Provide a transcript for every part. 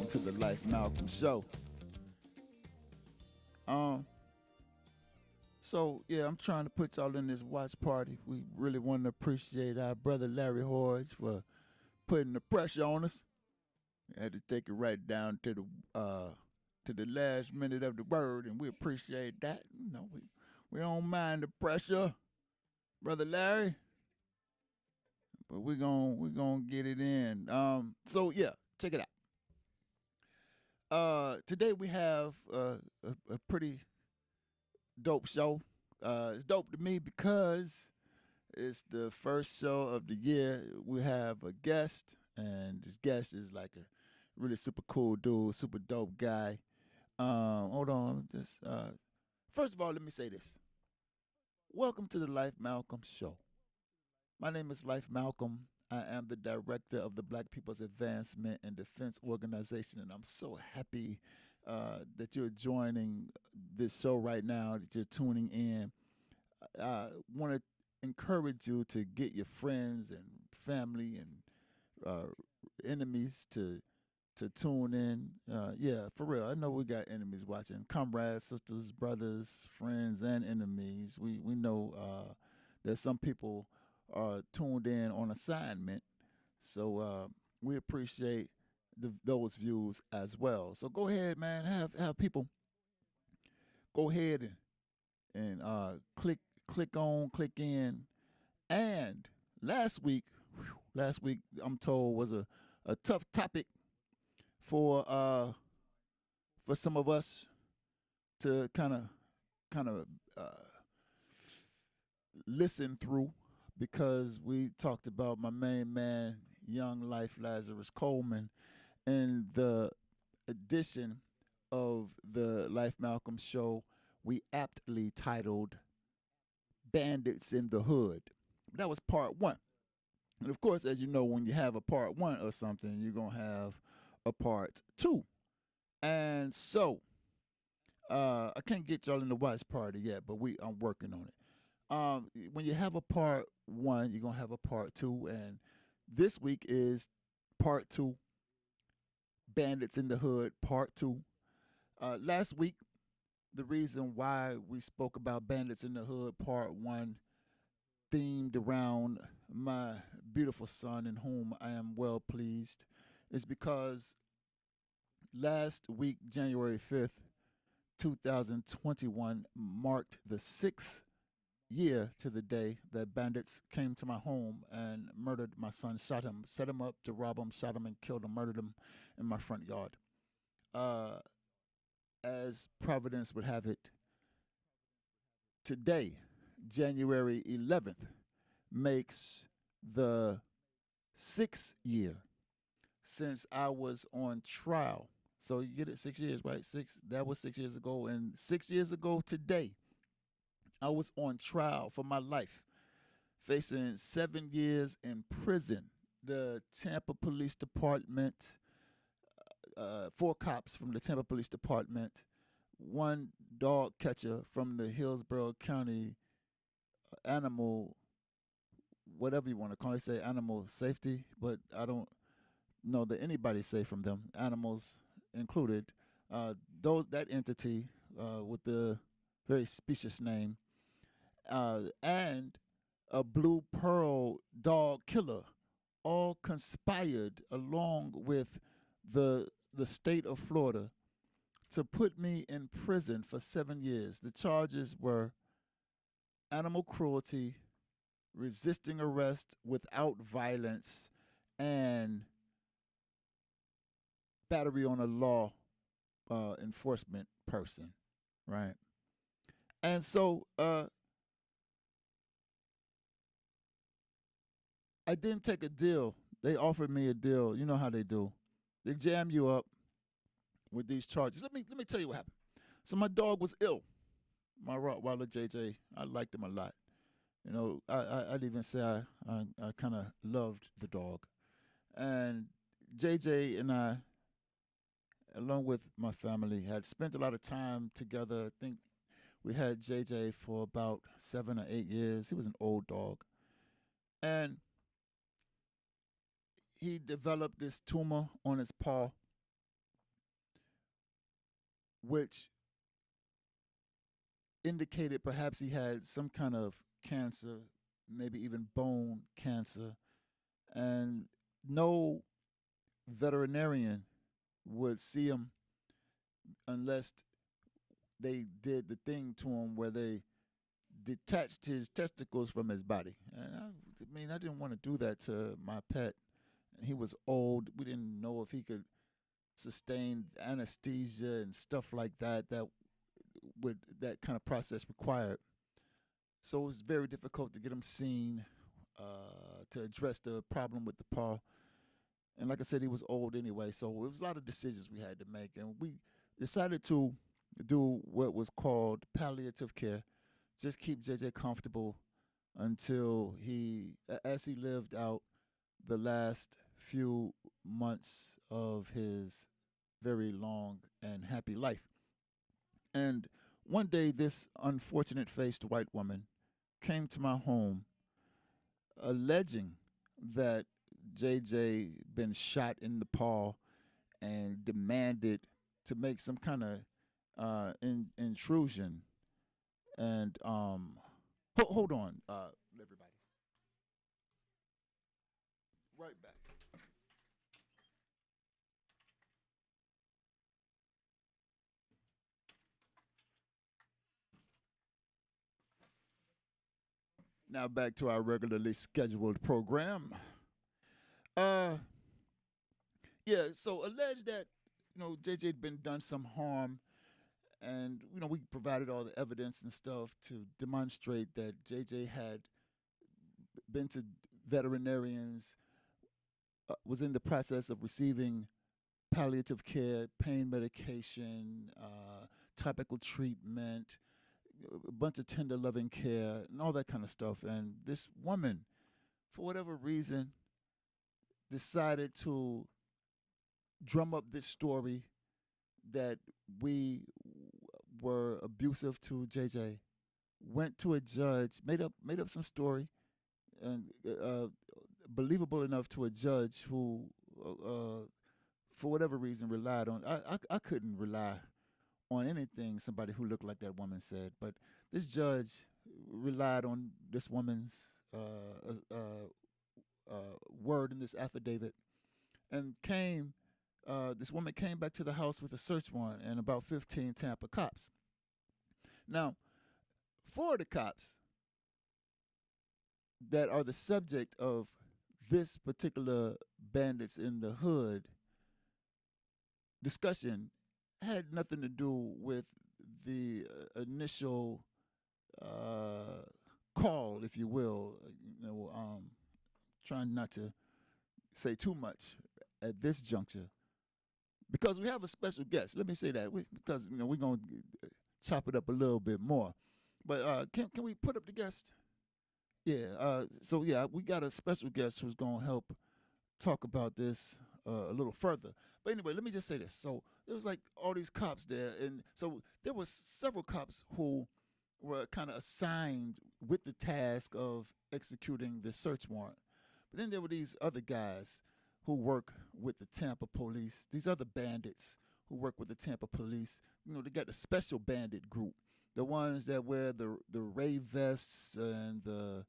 welcome to the Life Malcolm Show. Um, so I'm trying to put y'all in this watch party. We really want to appreciate our brother Larry Hodge for putting the pressure on us. We had to take it right down to the last minute of the word, and we appreciate that. We don't mind the pressure, brother Larry, but we gonna get it in. Check it out. Today we have a pretty dope show. It's dope to me because it's the first show of the year. We have a guest, and this guest is like a really super cool dude, super dope guy. Hold on, just first of all, let me say this. Welcome to the Life Malcolm Show. My name is Life Malcolm. I am the director of the Black People's Advancement and Defense Organization, and I'm so happy that you're joining this show right now, that you're tuning in. I want to encourage you to get your friends and family and enemies to tune in. Yeah, for real. I know we got enemies watching, comrades, sisters, brothers, friends, and enemies. We know that some people are tuned in on assignment, so we appreciate those views as well. So go ahead, man. Have people go ahead and click in. And last week I'm told was a tough topic for some of us to kind of listen through, because we talked about my main man, Young Life Lazarus Coleman, in the edition of the Life Malcolm Show we aptly titled Bandits in the Hood. That was part one. And of course, as you know, when you have a part one or something, you're going to have a part two. And so, I can't get y'all in the watch party yet, but I'm working on it. When you have a part one, you're going to have a part two. And this week is part two, Bandits in the Hood, part two. Last week, the reason why we spoke about Bandits in the Hood, part one, themed around my beautiful son in whom I am well pleased, is because last week, January 5th, 2021, marked the 6th year to the day that bandits came to my home and murdered my son, shot him, set him up to rob him, shot him and killed him, murdered him in my front yard. As Providence would have it, today, January 11th, makes the 6th year since I was on trial. So you get it, 6 years, right? That was 6 years ago. And 6 years ago today, I was on trial for my life, facing 7 years in prison. The Tampa Police Department, 4 cops from the Tampa Police Department, 1 dog catcher from the Hillsborough County animal, whatever you want to call it, say animal safety, but I don't know that anybody's safe from them, animals included. That entity with the very specious name, and a Blue Pearl dog killer, all conspired along with the state of Florida to put me in prison for 7 years. The charges were animal cruelty, resisting arrest without violence, and battery on a law enforcement person, right? And so I didn't take a deal. They offered me a deal. You know how they do. They jam you up with these charges. Let me tell you what happened. So my dog was ill. My Rottweiler JJ, I liked him a lot. You know, I'd even say I kind of loved the dog. And JJ and I, along with my family, had spent a lot of time together. I think we had JJ for about 7 or 8 years. He was an old dog. And he developed this tumor on his paw. which indicated perhaps he had some kind of cancer, maybe even bone cancer, and no veterinarian would see him unless they did the thing to him where they detached his testicles from his body. And I mean, I didn't want to do that to my pet. He was old. We didn't know if he could sustain anesthesia and stuff like that. That would that kind of process required. So it was very difficult to get him seen to address the problem with the paw. And like I said, he was old anyway, so it was a lot of decisions we had to make, and we decided to do what was called palliative care. Just keep JJ comfortable until as he lived out the last few months of his very long and happy life. And one day, this unfortunate faced white woman came to my home alleging that JJ been shot in the paw and demanded to make some kind of intrusion. And hold on, everybody. Right back. Now back to our regularly scheduled program. Uh, yeah. So alleged that JJ had been done some harm, and we provided all the evidence and stuff to demonstrate that JJ had been to veterinarians, was in the process of receiving palliative care, pain medication, topical treatment, a bunch of tender loving care, and all that kind of stuff. And this woman, for whatever reason, decided to drum up this story that we were abusive to JJ. Went to a judge, made up some story, and believable enough to a judge who, for whatever reason, relied on. I couldn't rely on anything somebody who looked like that woman said, but this judge relied on this woman's word in this affidavit, and this woman came back to the house with a search warrant and about 15 Tampa cops. Now, four of the cops that are the subject of this particular Bandits in the Hood discussion had nothing to do with the initial call, if you will. Trying not to say too much at this juncture because we have a special guest. Let me say that because we're gonna chop it up a little bit more. But can we put up the guest? Yeah. So yeah, we got a special guest who's gonna help talk about this a little further. But anyway, let me just say this. So there was like all these cops there, and so there was several cops who were kind of assigned with the task of executing the search warrant. But then there were these other guys who work with the Tampa police, these other bandits who work with the Tampa police. They got the special bandit group, the ones that wear the Ray vests and the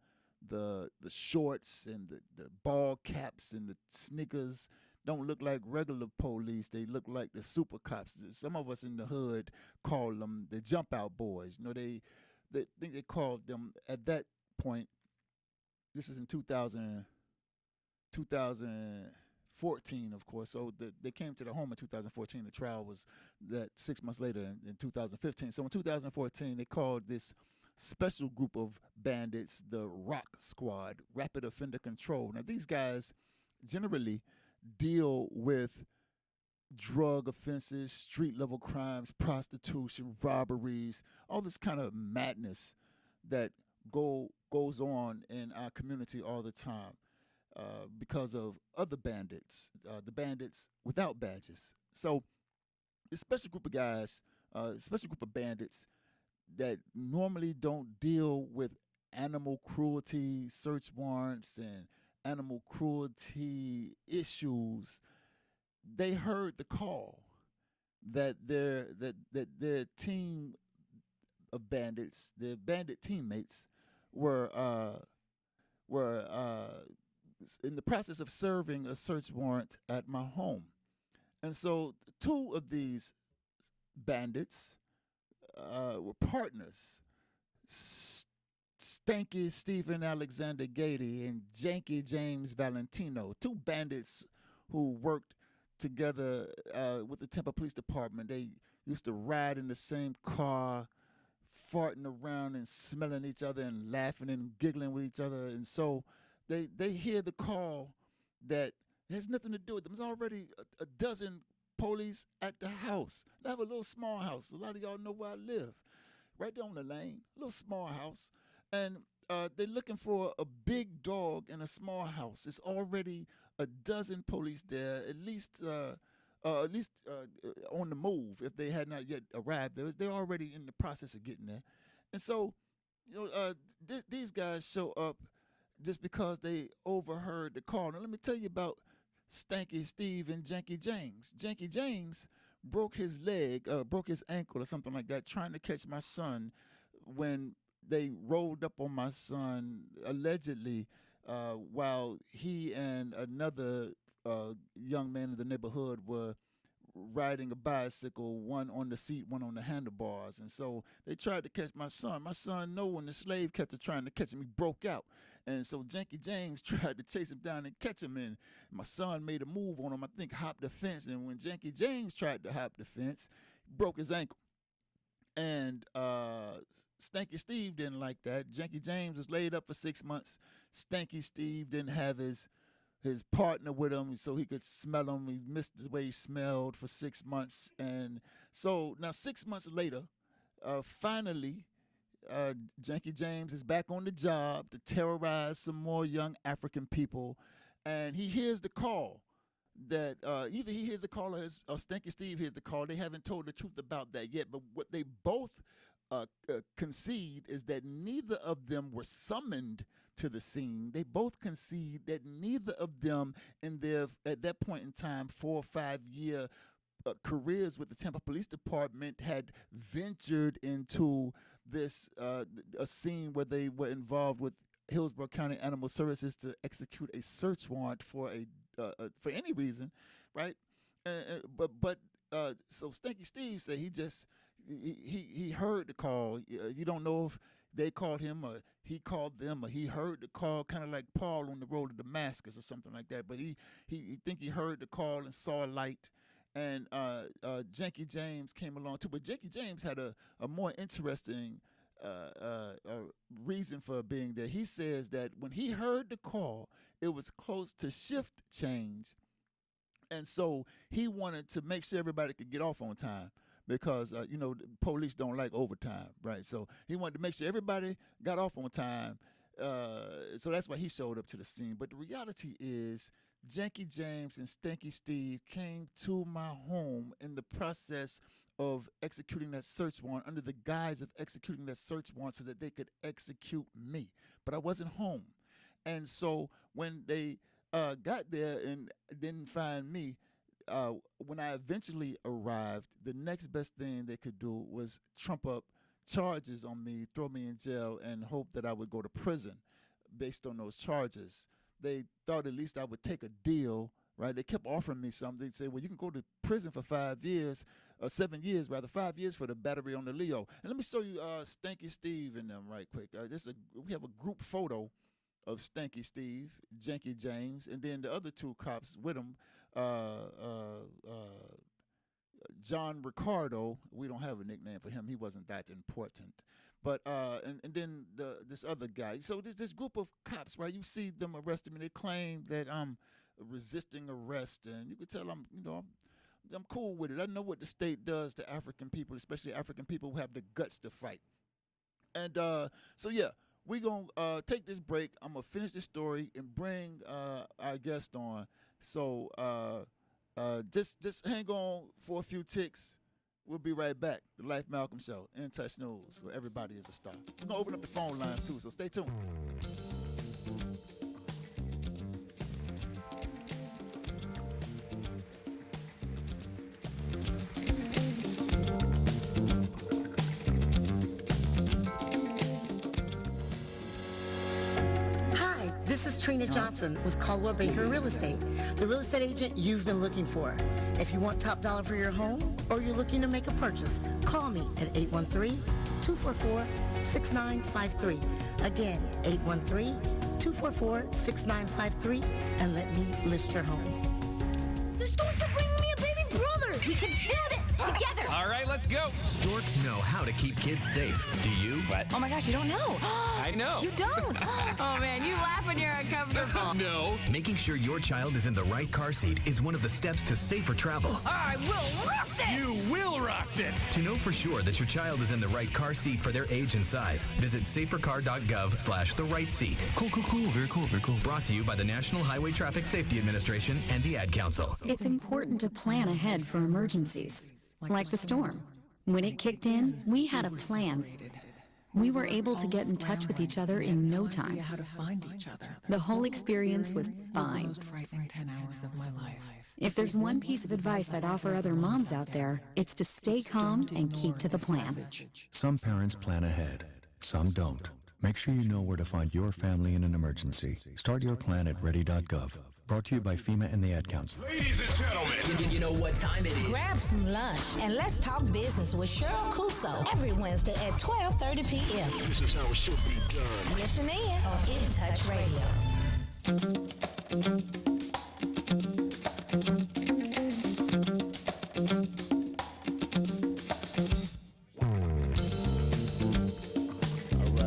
shorts and the ball caps and the sneakers. Don't look like regular police. They look like the super cops. Some of us in the hood call them the jump out boys. They think they called them at that point. This is in 2014, of course. So they came to the home in 2014. The trial was that 6 months later in 2015. So in 2014, they called this special group of bandits the Rock Squad, Rapid Offender Control. Now, these guys generally deal with drug offenses, street level crimes, prostitution, robberies, all this kind of madness that goes on in our community all the time because of other bandits, the bandits without badges. So this special group of guys, special group of bandits that normally don't deal with animal cruelty search warrants and animal cruelty issues, they heard the call that their team of bandits, their bandit teammates, were uh, were in the process of serving a search warrant at my home, and so two of these bandits were partners. Stanky Stephen Alexander Gady and Janky James Valentino, two bandits who worked together with the Tampa Police Department. They used to ride in the same car, farting around and smelling each other and laughing and giggling with each other. And so they hear the call that has nothing to do with them. There's already a dozen police at the house. I have a little small house. A lot of y'all know where I live. Right there on the lane, a little small house. And they're looking for a big dog in a small house. It's already a dozen police there, on the move. If they had not yet arrived, they're already in the process of getting there. And so, these guys show up just because they overheard the call. Now, let me tell you about Stanky Steve and Janky James. Janky James broke his leg, broke his ankle or something like that, trying to catch my son when they rolled up on my son allegedly while he and another young man in the neighborhood were riding a bicycle, one on the seat, one on the handlebars. And so they tried to catch my son. My son, no, when the slave catcher trying to catch him, he broke out. And so Janky James tried to chase him down and catch him. And my son made a move on him, I think hopped the fence. And when Janky James tried to hop the fence, he broke his ankle. And Stanky Steve didn't like that. Janky James was laid up for 6 months. Stanky Steve didn't have his partner with him so he could smell him. He missed the way he smelled for 6 months. And so now 6 months later, finally, Janky James is back on the job to terrorize some more young African people. And he hears the call that either he hears the call or Stanky Steve hears the call. They haven't told the truth about that yet. But what they both concede is that neither of them were summoned to the scene. They both concede that neither of them in their, at that point in time, 4 or 5 year careers with the Tampa Police Department had ventured into this a scene where they were involved with Hillsborough County Animal Services to execute a search warrant for for any reason, right? But so Stanky Steve said he heard the call. You don't know if they called him or he called them or he heard the call, kind of like Paul on the road to Damascus or something like that. But he think he heard the call and saw a light. And Janky James came along too. But Janky James had a more interesting reason for being there. He says that when he heard the call, it was close to shift change. And so he wanted to make sure everybody could get off on time because, the police don't like overtime, right? So he wanted to make sure everybody got off on time. So that's why he showed up to the scene. But the reality is Janky James and Stanky Steve came to my home in the process of executing that search warrant under the guise of executing that search warrant so that they could execute me. But I wasn't home. And so when they got there and didn't find me, when I eventually arrived, the next best thing they could do was trump up charges on me, throw me in jail, and hope that I would go to prison based on those charges. They thought at least I would take a deal, right? They kept offering me something. They'd say, well, you can go to prison for 5 years, 7 years rather, 5 years for the battery on the Leo. And let me show you Stanky Steve and them right quick. We have a group photo of Stanky Steve, Janky James, and then the other two cops with him, John Ricardo. We don't have a nickname for him. He wasn't that important. But and then this other guy. So there's this group of cops, right? You see them arresting me. They claim that I'm resisting arrest, and you can tell I'm cool with it. I know what the state does to African people, especially African people who have the guts to fight. And so yeah, we gonna take this break. I'm gonna finish this story and bring our guest on. So just hang on for a few ticks. We'll be right back. The Life Malcolm Show, In Touch News, where everybody is a star. We're going to open up the phone lines, too, so stay tuned. Trina Johnson with Caldwell Banker Real Estate, the real estate agent you've been looking for. If you want top dollar for your home or you're looking to make a purchase, call me at 813-244-6953. Again, 813-244-6953, and let me list your home. The storks are bringing me a baby brother. We can do this together. All right, let's go. Storks know how to keep kids safe. Do you? What? Oh my gosh, you don't know. I know. You don't. Oh man, you laugh when you're uncomfortable. No. Making sure your child is in the right car seat is one of the steps to safer travel. I will rock this. You will rock this. To know for sure that your child is in the right car seat for their age and size, visit safercar.gov/the-right-seat. Cool. Very cool. Brought to you by the National Highway Traffic Safety Administration and the Ad Council. It's important to plan ahead for emergencies, like the storm. When it kicked in, we had a plan. We were able to get in touch with each other in no time. How to find each other. The whole experience was fine. Most frightening 10 hours of my life. If there's one piece of advice I'd offer other moms out there, it's to stay calm and keep to the plan. Some parents plan ahead, some don't. Make sure you know where to find your family in an emergency. Start your plan at ready.gov. Brought to you by FEMA and the Ad Council. Ladies and gentlemen, You know what time it is. Grab some lunch and let's talk business with Cheryl Cuso every Wednesday at 12:30 p.m. this is how it should be done. Listen in on In Touch Radio.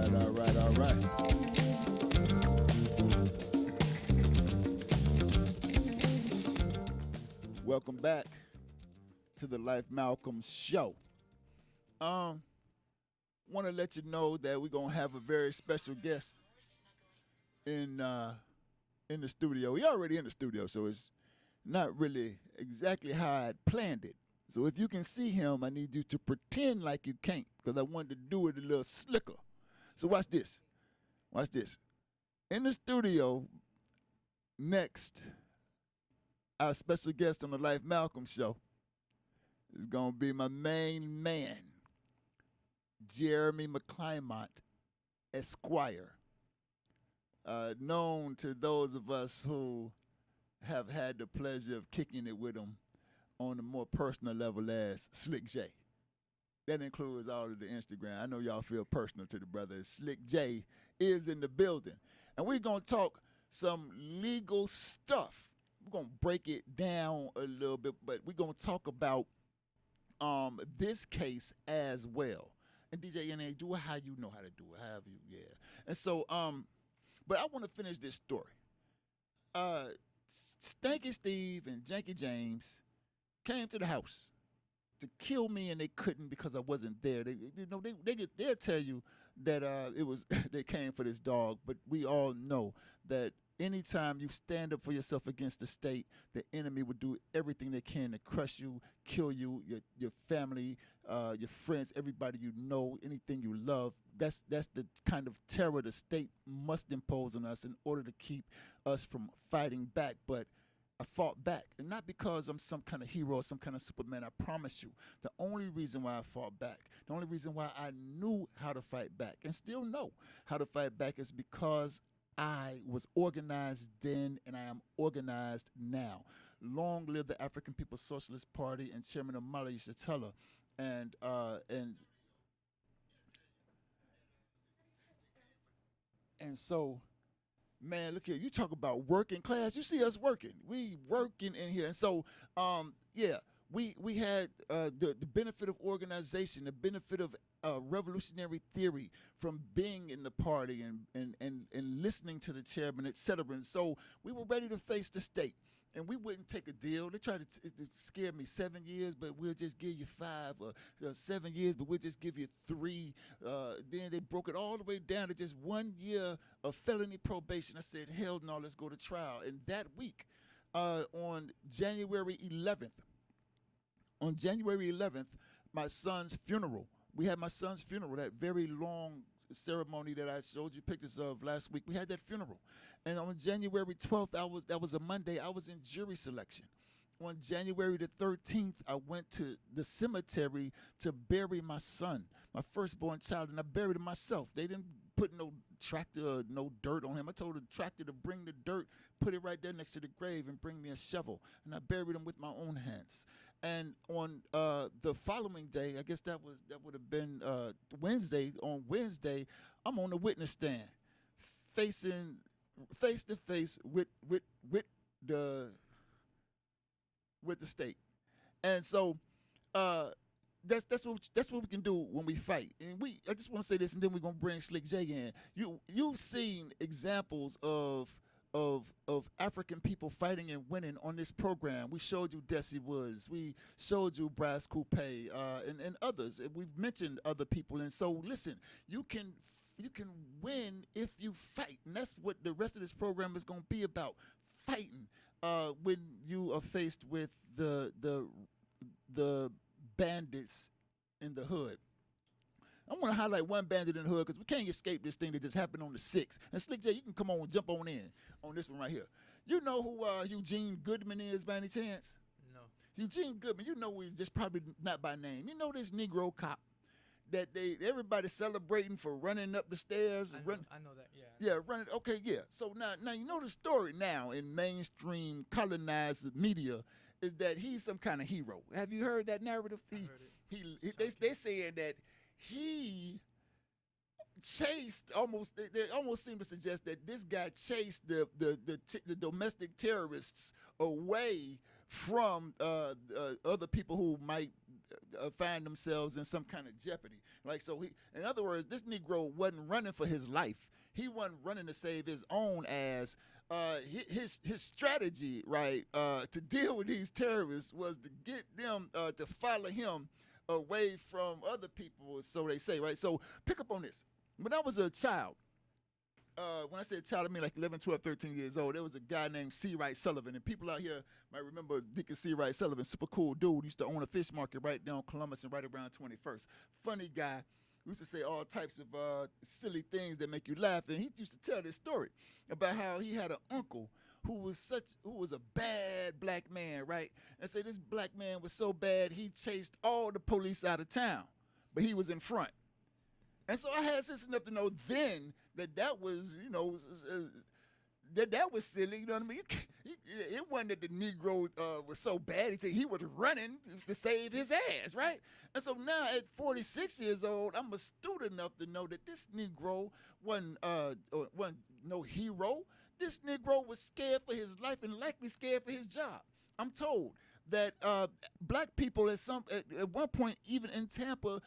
All right. Welcome back to the Life Malcolm Show. Want to let you know that we're gonna have a very special guest in the studio. He already in the studio, so it's not really exactly how I planned it. So if you can see him, I need you to pretend like you can't, because I wanted to do it a little slicker. So watch this. Watch this. In the studio, next, our special guest on the Life Malcolm Show is going to be my main man, Jeremy McLymont, Esquire. Known to those of us who have had the pleasure of kicking it with him on a more personal level as Slick J. That includes all of the Instagram. I know y'all feel personal to the brother. Slick J is in the building. And we're going to talk some legal stuff. We're going to break it down a little bit, but we're going to talk about this case as well. And DJ NA, do it how you know how to do it, however you, yeah. And so, but I want to finish this story. Stanky Steve and Janky James came to the house to kill me, and they couldn't because I wasn't there. They'll tell you that it was they came for this dog, but we all know that anytime you stand up for yourself against the state, the enemy will do everything they can to crush you, kill you, your family, your friends, everybody you know, anything you love. That's the kind of terror the state must impose on us in order to keep us from fighting back. But I fought back, and not because I'm some kind of hero or some kind of Superman. I promise you, the only reason why I fought back, the only reason why I knew how to fight back and still know how to fight back is because I was organized then, and I am organized now. Long live the African People's Socialist Party, and Chairman O'Malley used to tell her. And so, man, look here. You talk about working class. You see us working. We working in here. And so, we had the benefit of organization, the benefit of revolutionary theory from being in the party and listening to the chairman, et cetera. And so we were ready to face the state. And we wouldn't take a deal. They tried to scare me 7 years, but we'll just give you 5, or 7 years, but we'll just give you 3. Then they broke it all the way down to just 1 year of felony probation. I said, hell no, let's go to trial. And that week, on January 11th, my son's funeral. We had my son's funeral, that very long ceremony that I showed you pictures of last week. We had that funeral. And on January 12th, that was a Monday, I was in jury selection. On January the 13th, I went to the cemetery to bury my son, my firstborn child, and I buried him myself. They didn't put no tractor, no dirt on him. I told the tractor to bring the dirt, put it right there next to the grave, and bring me a shovel. And I buried him with my own hands. And on the following day, I guess that would have been Wednesday. On Wednesday, I'm on the witness stand, face to face with the state. And so that's what we can do when we fight. And I just want to say this, and then we're gonna bring Slick J in. You've seen examples of African people fighting and winning on this program. We showed you Desi Woods. We showed you Brass Coupe, and others. We've mentioned other people. And so, listen, you can win if you fight, and that's what the rest of this program is going to be about: fighting. When you are faced with the bandits in the hood. I want to highlight one bandit in the hood because we can't escape this thing that just happened on the 6th. And Slick J, you can come on and jump on in on this one right here. You know who Eugene Goodman is by any chance? No. Eugene Goodman, you know he's just probably not by name. You know this Negro cop that everybody's celebrating for running up the stairs. I know that, yeah. Yeah, running. Okay, yeah. So now you know the story now in mainstream colonized media is that he's some kind of hero. Have you heard that narrative? I heard it. They saying that he chased they almost seem to suggest that this guy chased the domestic terrorists away from other people who might find themselves in some kind of jeopardy. Like, so in other words, this Negro wasn't running for his life. He wasn't running to save his own ass. His strategy, right, to deal with these terrorists was to get them to follow him away from other people, so they say, right? So pick up on this. When I was a child, when I say child, I mean like 11, 12, 13 years old, there was a guy named C. Wright Sullivan, and people out here might remember Deacon C. Wright Sullivan, super cool dude, used to own a fish market right down Columbus and right around 21st. Funny guy. Used to say all types of silly things that make you laugh, and he used to tell this story about how he had an uncle who was a bad black man, right? And say this black man was so bad he chased all the police out of town, but he was in front. And so I had sense enough to know then that was, you know, that was silly, you know what I mean? It wasn't that the Negro was so bad. He was running to save his ass, right? And so now at 46 years old, I'm astute enough to know that this Negro wasn't no hero. This Negro was scared for his life and likely scared for his job. I'm told that black people at one point, even in Tampa,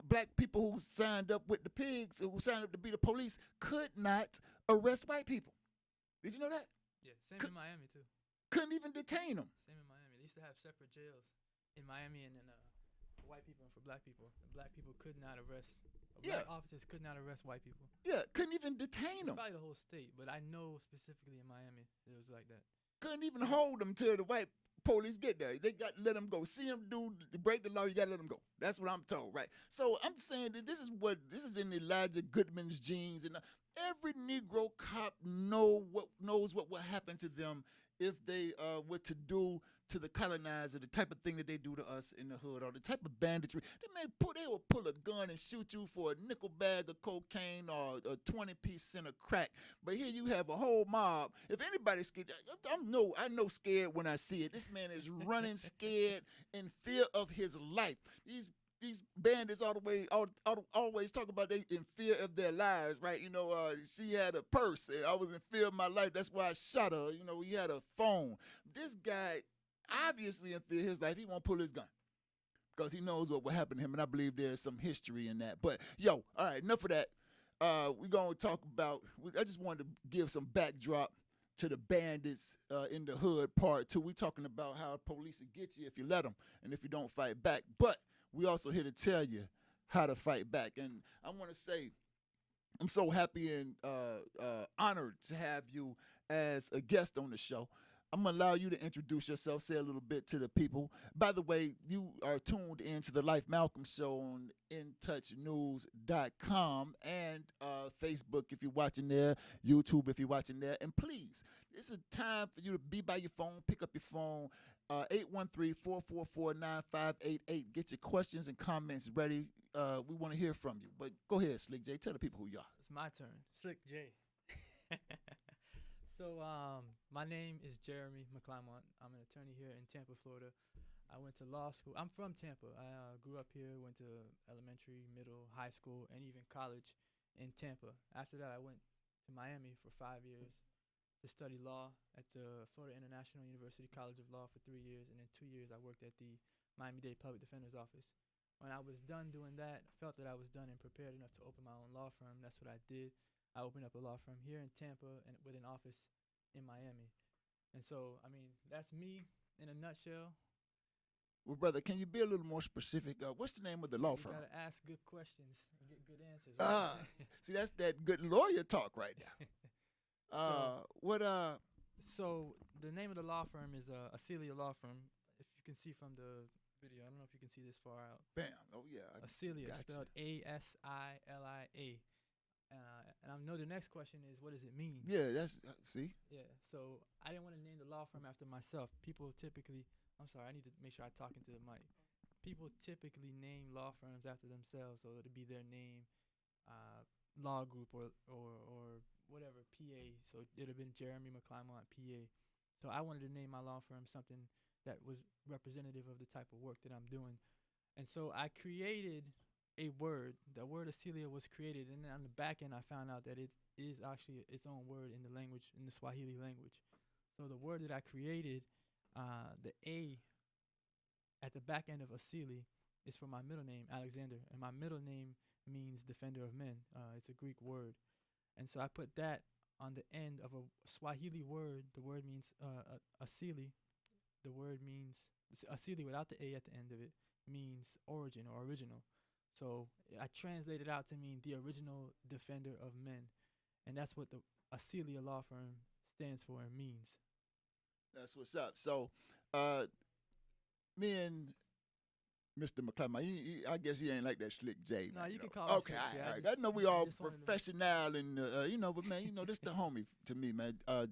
black people who signed up with the pigs, who signed up to be the police, could not arrest white people. Did you know that? Yeah, same in Miami too. Couldn't even detain them. Same in Miami. They used to have separate jails in Miami and then for white people and for black people. The black people could not arrest. Black officers could not arrest white people. Yeah, couldn't even detain them. Probably the whole state, but I know specifically in Miami it was like that. Couldn't even hold them till the white police get there. They got to let them go. See them break the law, you got to let them go. That's what I'm told, right? So I'm saying that this is in Elijah Goodman's genes, and every Negro cop knows what will happen to them if they were to do to the colonizer the type of thing that they do to us in the hood, or the type of banditry. They will pull a gun and shoot you for a nickel bag of cocaine or a 20-piece cent of crack. But here you have a whole mob. If anybody's scared, I know scared when I see it. This man is running scared in fear of his life. These bandits always talk about they in fear of their lives, right? You know, she had a purse, and I was in fear of my life. That's why I shot her. You know, he had a phone. This guy, obviously in fear of his life, he won't pull his gun because he knows what will happen to him, and I believe there's some history in that. But, all right, enough of that. We're going to talk about, I just wanted to give some backdrop to the Bandits in the Hood Part 2. We're talking about how police will get you if you let them and if you don't fight back. But we also here to tell you how to fight back. And I want to say I'm so happy and honored to have you as a guest on the show. I'm going to allow you to introduce yourself, say a little bit to the people. By the way, you are tuned into the Life Malcolm Show on intouchnews.com and Facebook if you're watching there, YouTube if you're watching there. And please, this is time for you to be by your phone, pick up your phone, 813-444-9588. Get your questions and comments ready. we want to hear from you. But go ahead, Slick J. Tell the people who you are. It's my turn. Slick J. So, my name is Jeremy McLymont. I'm an attorney here in Tampa, Florida. I went to law school. I'm from Tampa. I grew up here, went to elementary, middle, high school, and even college in Tampa. After that, I went to Miami for 5 years to study law at the Florida International University College of Law for 3 years, and then 2 years I worked at the Miami-Dade Public Defender's Office. When I was done doing that, I felt that I was done and prepared enough to open my own law firm. That's what I did. I opened up a law firm here in Tampa and with an office in Miami. And so, I mean, that's me in a nutshell. Well, brother, can you be a little more specific? What's the name of the law firm? You gotta ask good questions and get good answers. Right? See, that's that good lawyer talk right there. So the name of the law firm is Acelia Law Firm. If you can see from the video, I don't know if you can see this far out. Bam! Oh yeah, Acelia, spelled Asilia. And I know the next question is, what does it mean? Yeah, that's see. Yeah, so I didn't want to name the law firm after myself. People typically, I'm sorry, I need to make sure I talk into the mic. People typically name law firms after themselves, so it'll be their name, law group or whatever, PA. So it'd have been Jeremy McLymont, PA. So I wanted to name my law firm something that was representative of the type of work that I'm doing. And so I created a word. The word Acelia was created, and then on the back end I found out that it is actually its own word in the language, in the Swahili language. So the word that I created, the A at the back end of Asili is for my middle name, Alexander, and my middle name means defender of men. It's a Greek word. And so I put that on the end of a Swahili word. The word means Asili. The word means Asili without the A at the end of it means origin or original. So I translated out to mean the original defender of men. And that's what the Acelia Law Firm stands for and means. That's what's up. So me and Mr. McLymont, I guess he ain't like that Slick J. No, man, you can know. call me Okay, Slick J. all right. I know we all just wanted to- professional and, but man, this the homie to me, man. I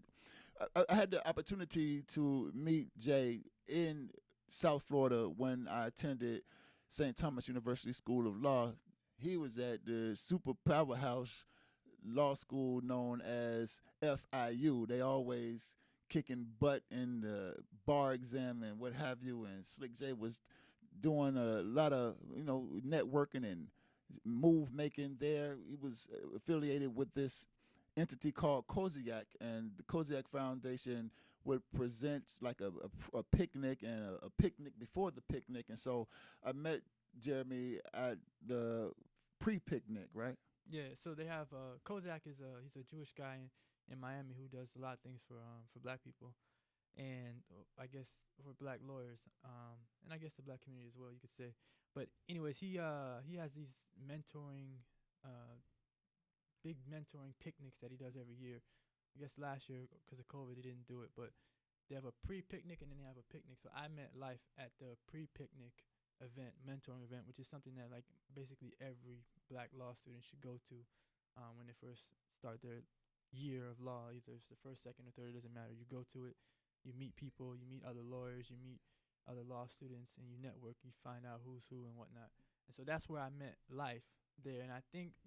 had the opportunity to meet Jay in South Florida when I attended St. Thomas University School of Law. He was at the super powerhouse law school known as FIU. They always kicking butt in the bar exam and what have you. And Slick J was doing a lot of, networking and move making there. He was affiliated with this entity called Koziak, and the Koziak Foundation would present like a picnic and a picnic before the picnic. And so I met Jeremy at the pre-picnic, right? Yeah, so they have Kozak he's a Jewish guy in Miami who does a lot of things for black people, and I guess for black lawyers, and I guess the black community as well, you could say. But anyways, he has these big mentoring picnics that he does every year. I guess last year because of COVID he didn't do it, but they have a pre-picnic and then they have a picnic. So I met Life at the pre-picnic event, mentoring event, which is something that like basically every black law student should go to when they first start their year of law. Either it's the first, second, or third, it doesn't matter. You go to it, you meet people, you meet other lawyers, you meet other law students, and you network, you find out who's who and whatnot. And so that's where I met Life there. And I think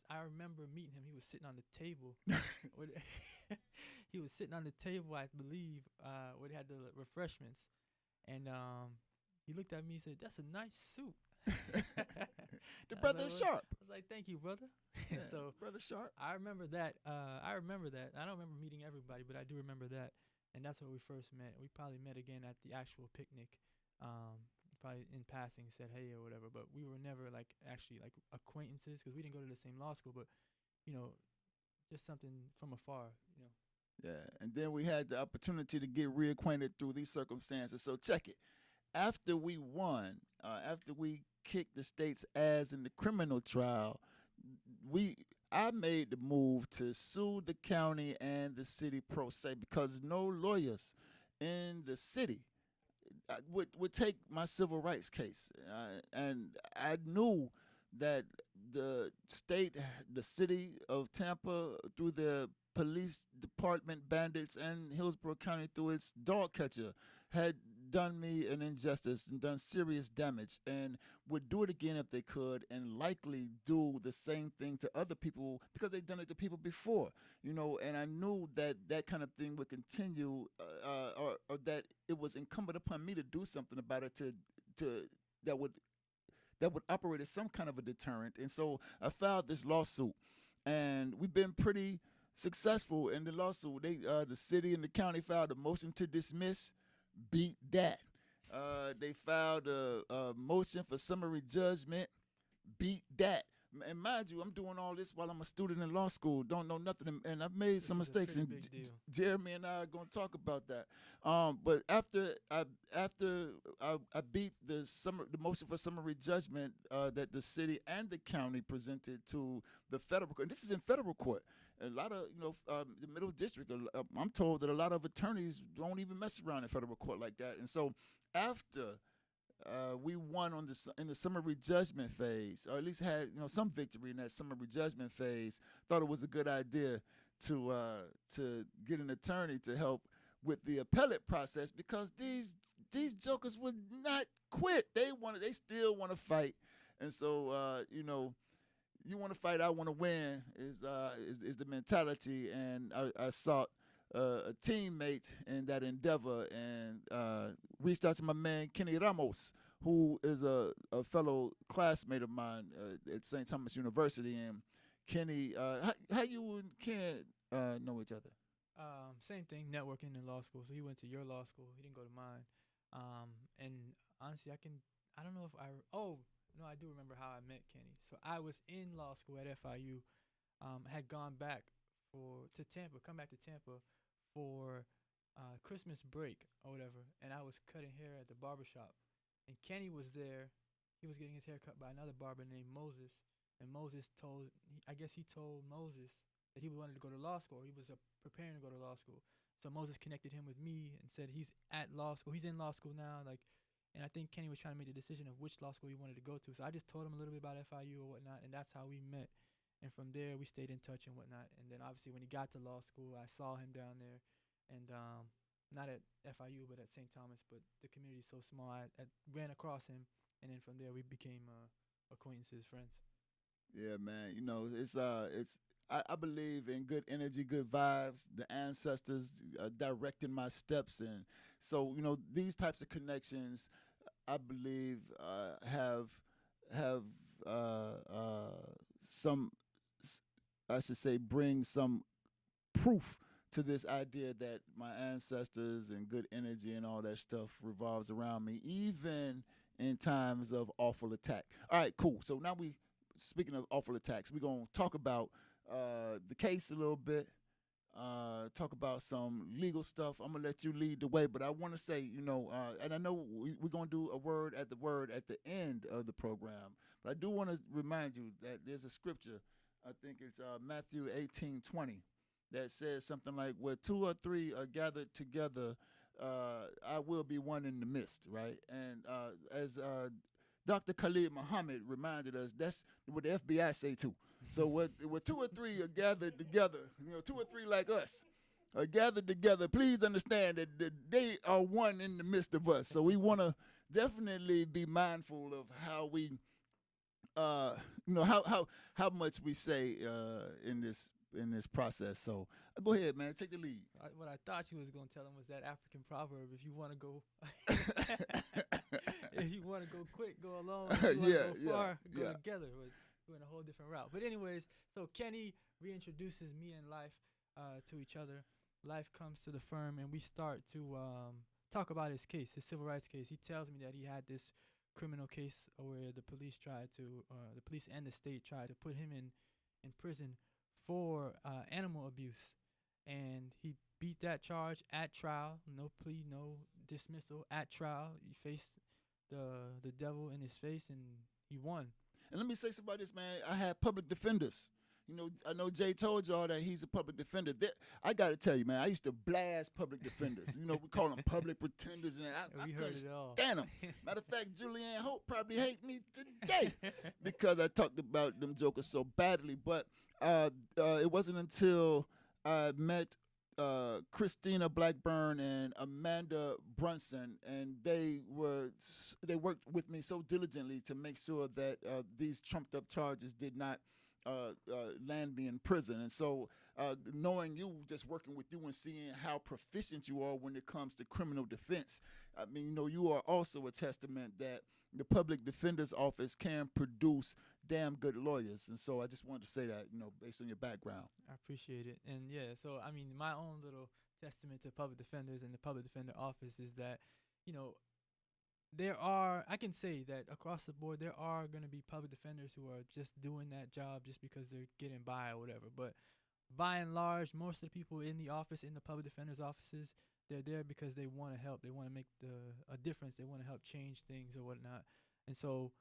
I remember meeting him, he was sitting on the table. He was sitting on the table, I believe, where they had the refreshments. And he looked at me and said, "That's a nice suit." The brother is sharp. I was like, "Thank you, brother." Yeah, so brother sharp. I remember that. I don't remember meeting everybody, but I do remember that. And that's where we first met. We probably met again at the actual picnic. Probably in passing said hey or whatever, but we were never like actually like acquaintances because we didn't go to the same law school, but just something from afar, Yeah, and then we had the opportunity to get reacquainted through these circumstances. So check it. After we won, after we kicked the state's ass in the criminal trial, I made the move to sue the county and the city pro se because no lawyers in the city would take my civil rights case. And I knew that the state, the city of Tampa, through the police department, Bandits, and Hillsborough County through its dog catcher, had done me an injustice and done serious damage, and would do it again if they could, and likely do the same thing to other people because they've done it to people before, and I knew that that kind of thing would continue, or that it was incumbent upon me to do something about it to that would operate as some kind of a deterrent. And so I filed this lawsuit, and we've been pretty successful in the lawsuit. The city and the county filed a motion to dismiss, beat that. They filed a motion for summary judgment, beat that. And mind you, I'm doing all this while I'm a student in law school, don't know nothing, and I've made some mistakes. And Jeremy and I are going to talk about that. But after I beat the motion for summary judgment that the city and the county presented to the federal court, and this is in federal court. A lot of the middle district, I'm told that a lot of attorneys don't even mess around in federal court like that. And so after we won in the summary judgment phase, or at least had some victory in that summary judgment phase, thought it was a good idea to get an attorney to help with the appellate process, because these jokers would not quit. They still want to fight. And so you want to fight, I want to win is the mentality. And I sought a teammate in that endeavor, and reached out to my man Kenny Ramos, who is a fellow classmate of mine at St. Thomas University. And Kenny, how you and Ken know each other? Same thing, networking in law school. So he went to your law school. He didn't go to mine. And honestly, I don't know if no, I do remember how I met Kenny. So I was in law school at FIU, had gone back come back to Tampa for Christmas break or whatever, and I was cutting hair at the barbershop. And Kenny was there. He was getting his hair cut by another barber named Moses. And Moses told Moses that he wanted to go to law school. He was preparing to go to law school. So Moses connected him with me and said he's at law school. He's in law school now, and I think Kenny was trying to make the decision of which law school he wanted to go to. So I just told him a little bit about FIU or whatnot, and that's how we met. And from there, we stayed in touch and whatnot. And then obviously when he got to law school, I saw him down there, and not at FIU, but at St. Thomas. But the community is so small, I ran across him, and then from there we became acquaintances, friends. Yeah, man. I believe in good energy, good vibes, the ancestors directing my steps. And so, these types of connections, I believe, have some, I should say, bring some proof to this idea that my ancestors and good energy and all that stuff revolves around me, even in times of awful attack. All right, cool. So now speaking of awful attacks, we're going to talk about the case a little bit, talk about some legal stuff. I'm going to let you lead the way, but I want to say, and I know we're going to do a word at the end of the program, but I do want to remind you that there's a scripture, I think it's Matthew 18:20, that says something like, where 2 or 3 are gathered together, I will be one in the midst, right? And as Dr. Khalid Muhammad reminded us, that's what the FBI say too. So where 2 or 3 are gathered together, 2 or 3 like us are gathered together, please understand that they are one in the midst of us. So we want to definitely be mindful of how we, how much we say in this process. So go ahead, man, take the lead. What I thought you was gonna tell him was that African proverb: if you want to go, if you want to go quick, go alone. If you want to go far, go together. We're in a whole different route. But anyways, so Kenny reintroduces me and Life to each other. Life comes to the firm, and we start to talk about his case, his civil rights case. He tells me that he had this criminal case where the police and the state tried to put him in prison for animal abuse, and he beat that charge at trial. No plea, no dismissal. At trial, he faced the devil in his face, and he won. And let me say something about this, man. I had public defenders. I know Jay told y'all that he's a public defender. I got to tell you, man, I used to blast public defenders. We call them public pretenders, and I couldn't stand them. Matter of fact, Julianne Hope probably hate me today because I talked about them jokers so badly. But it wasn't until I met Christina Blackburn and Amanda Brunson, and they worked with me so diligently to make sure that these trumped up charges did not land me in prison. And so knowing you, just working with you and seeing how proficient you are when it comes to criminal defense, I mean, you are also a testament that the public defender's office can produce damn good lawyers. And so I just wanted to say that, based on your background. I appreciate it. And yeah, so I mean, my own little testament to public defenders and the public defender office is that, I can say that across the board, there are going to be public defenders who are just doing that job just because they're getting by or whatever. But by and large, most of the people in the office, in the public defender's offices, they're there because they want to help. They want to make a difference. They want to help change things or whatnot. And so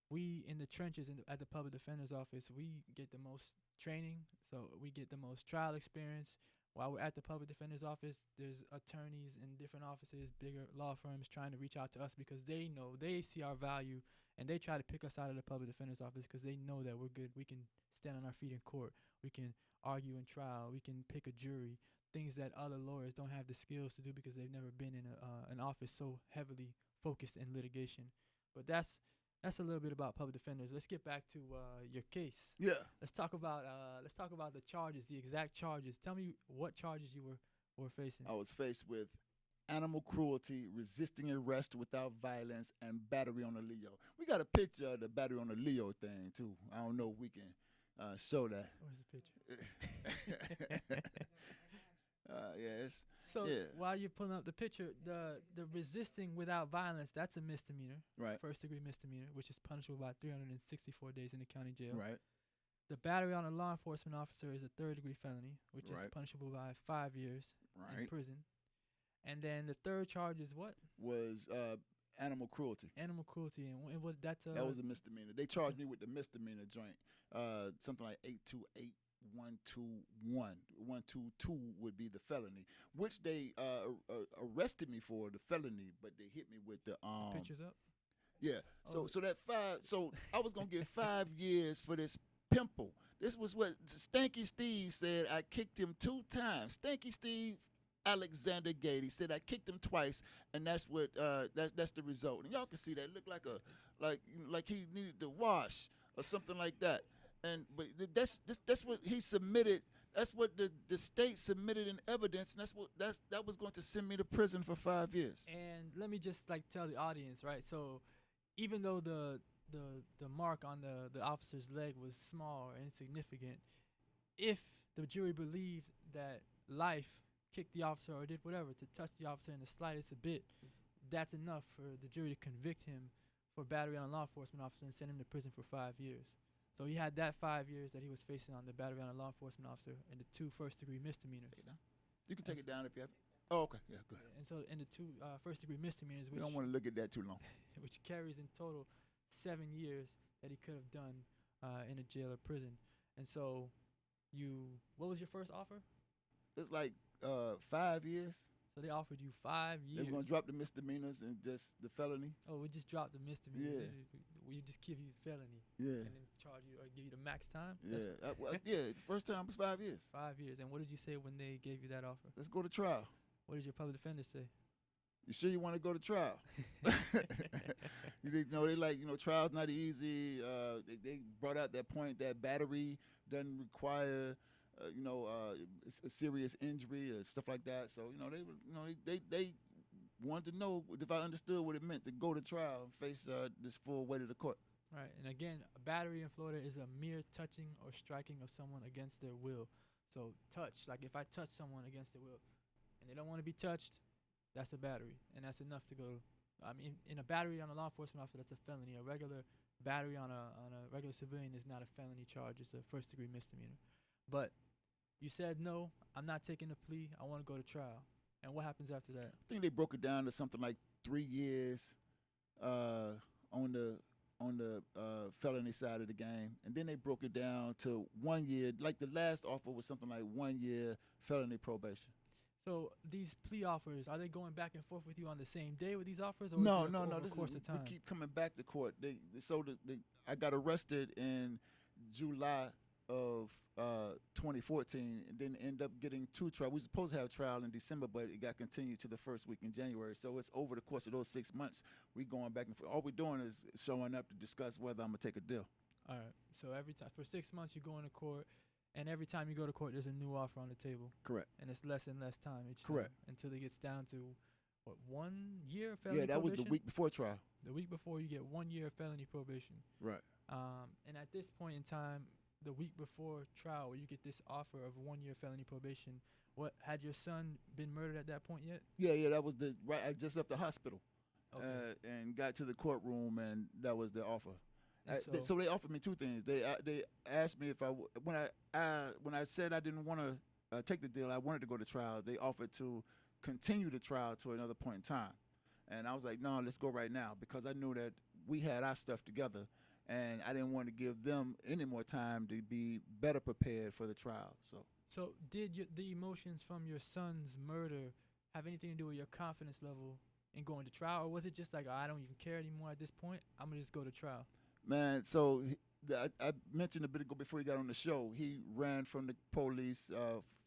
we in the trenches at the public defender's office, we get the most training. So we get the most trial experience. While we're at the public defender's office, there's attorneys in different offices, bigger law firms trying to reach out to us because they know, they see our value, and they try to pick us out of the public defender's office because they know that we're good. We can stand on our feet in court. We can argue in trial. We can pick a jury, things that other lawyers don't have the skills to do because they've never been in an office so heavily focused in litigation. But that's a little bit about public defenders. Let's get back to your case. Yeah. Let's talk about the charges, the exact charges. Tell me what charges you were facing. I was faced with animal cruelty, resisting arrest without violence, and battery on a Leo. We got a picture of the battery on a Leo thing too. I don't know if we can show that. Where's the picture? Yes. So while you're pulling up the picture, the resisting without violence, that's a misdemeanor. Right. First degree misdemeanor, which is punishable by 364 days in the county jail. Right. The battery on a law enforcement officer is a third degree felony, which is Right. punishable by 5 years in prison. And then the third charge is what? Was animal cruelty. Animal cruelty, and what that's that was a misdemeanor. They charged me with the misdemeanor joint, something like 828-121. 122 would be the felony, which they arrested me for the felony, but they hit me with the pictures up. Yeah. So that 5. So I was gonna get 5 years for this pimple. This was what Stanky Steve said. I kicked him 2 times. Stanky Steve Alexander Gate. He said I kicked him twice, and that's what that's the result. And y'all can see that it looked like he needed to wash or something like that. But that's what he submitted. That's what the state submitted in evidence, and that was going to send me to prison for 5 years. And let me just tell the audience, right? So even though the mark on the officer's leg was small or insignificant, if the jury believed that life kicked the officer or did whatever to touch the officer in the slightest a bit, that's enough for the jury to convict him for battery on a law enforcement officer and send him to prison for 5 years. So he had that 5 years that he was facing on the battery on a law enforcement officer and the 2 first-degree misdemeanors. You can take it down if you have. Oh, okay. Yeah, go ahead. And so in the 2 first-degree misdemeanors, We don't want to look at that too long. which carries in total 7 years that he could have done in a jail or prison. And so what was your first offer? It's like 5 years. So they offered you 5 years. They were gonna drop the misdemeanors and just the felony. Oh, we just dropped the misdemeanor. Yeah. We just give you felony. Yeah. And then charge you or give you the max time. Yeah. The first time was 5 years. 5 years. And what did you say when they gave you that offer? Let's go to trial. What did your public defender say? You sure you want to go to trial? Trial's not easy. They brought out that point that battery doesn't require, a serious injury or stuff like that. So they wanted to know if I understood what it meant to go to trial and face this full weight of the court. Right. And again, a battery in Florida is a mere touching or striking of someone against their will. So touch, like if I touch someone against their will and they don't want to be touched, that's a battery, and that's enough to go. I mean, in a battery on a law enforcement officer, that's a felony. A regular battery on a regular civilian is not a felony charge. It's a first-degree misdemeanor. But you said, no, I'm not taking the plea. I want to go to trial. And what happens after that? I think they broke it down to something like 3 years on the felony side of the game, and then they broke it down to 1 year. Like the last offer was something like 1 year felony probation. So these plea offers, are they going back and forth with you on the same day with these offers? Or No. over the course of time? We keep coming back to court. I got arrested in July of 2014, and then end up getting 2 trials. We were supposed to have a trial in December, but it got continued to the first week in January. So it's over the course of those 6 months, we going back and forth. All we're doing is showing up to discuss whether I'm gonna take a deal. All right. So every time for 6 months you go into court, and every time you go to court, there's a new offer on the table. Correct. And it's less and less time each Correct. time until it gets down to what, 1 year of felony Yeah, that was probation? the week before trial. The week before you get 1 year of felony probation. Right. And at this point in time, the week before trial, where you get this offer of 1 year felony probation, what had your son been murdered at that point yet? Yeah, that was right. I just left the hospital, Okay. and got to the courtroom, and that was the offer. And So they offered me 2 things. They asked me if when I said I didn't want to take the deal, I wanted to go to trial. They offered to continue the trial to another point in time, and I was like, no, let's go right now, because I knew that we had our stuff together, and I didn't want to give them any more time to be better prepared for the trial. So did the emotions from your son's murder have anything to do with your confidence level in going to trial, or was it just like, I don't even care anymore at this point, I'm gonna just go to trial? Man, so I mentioned a bit ago before he got on the show, he ran from the police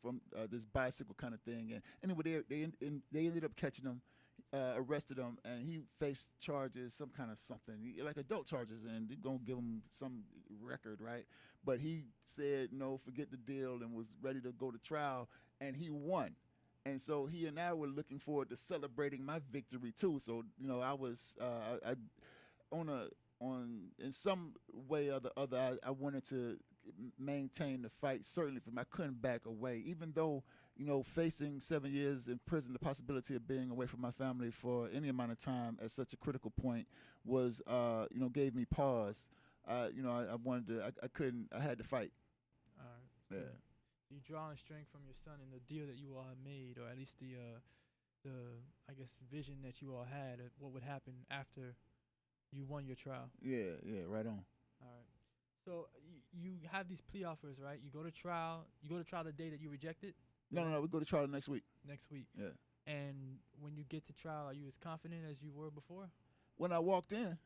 from this bicycle kind of thing, and anyway, they ended up catching him, arrested him, and he faced charges, some kind of something, like adult charges, and they're gonna give him some record, right? But he said no, forget the deal, and was ready to go to trial, and he won. And so he and I were looking forward to celebrating my victory too. So I was in some way or the other, I wanted to maintain the fight. Certainly for me, I couldn't back away, even though facing 7 years in prison, the possibility of being away from my family for any amount of time at such a critical point was gave me pause. I wanted to, I couldn't, I had to fight. All right. Yeah. You drawing strength from your son and the deal that you all have made, or at least the I guess vision that you all had of what would happen after you won your trial. Yeah, right on. All right. So you have these plea offers, right? You go to trial. You go to trial the day that you reject it? No. We go to trial next week. Next week. Yeah. And when you get to trial, are you as confident as you were before? When I walked in,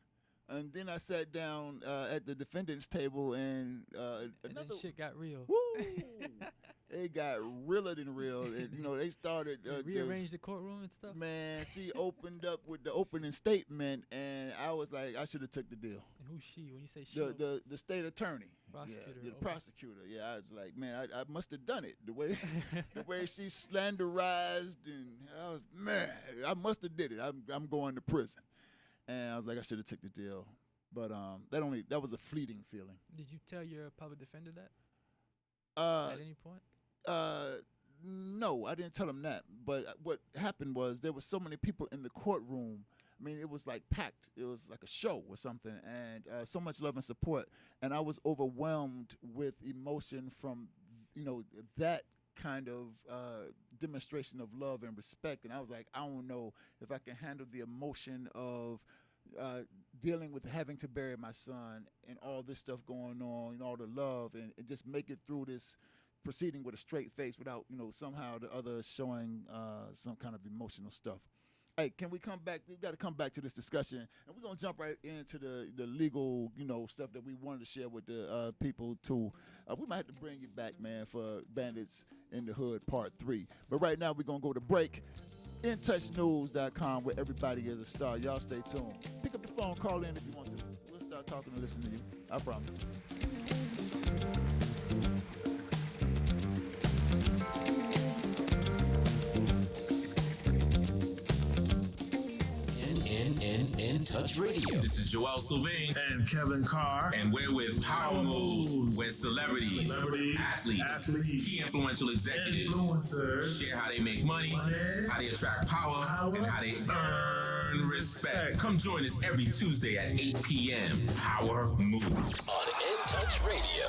and then I sat down at the defendant's table, and then shit got real. Woo! It got realer than real. They started rearrange the courtroom and stuff. Man, she opened up with the opening statement, and I was like, I should have took the deal. And who's she? When you say she, the state attorney, prosecutor, the prosecutor. Yeah, I was like, man, I must have done it the way she slanderized, and I was, man, I must have did it. I'm going to prison, and I was like, I should have took the deal, but that was a fleeting feeling. Did you tell your public defender that at any point? No, I didn't tell him that. But what happened was there were so many people in the courtroom. I mean, it was like packed. It was like a show or something, and so much love and support. And I was overwhelmed with emotion from, that kind of demonstration of love and respect. And I was like, I don't know if I can handle the emotion of dealing with having to bury my son and all this stuff going on, and all the love, and just make it through this proceeding with a straight face without, somehow the other showing some kind of emotional stuff. Hey, can we come back? We've got to come back to this discussion, and we're going to jump right into the legal, stuff that we wanted to share with the people, too. We might have to bring you back, man, for Bandits in the Hood Part 3. But right now, we're going to go to break. InTouchNews.com, where everybody is a star. Y'all stay tuned. Pick up the phone, call in if you want to. We'll start talking and listen to you. I promise. In Touch Radio. This is Joel Sylvain and Kevin Carr, and we're with Power Moves, where celebrities, athletes, key influential executives influencers share how they make money, how they attract power, and how they earn respect. Come join us every Tuesday at 8 p.m. Power Moves on In Touch Radio.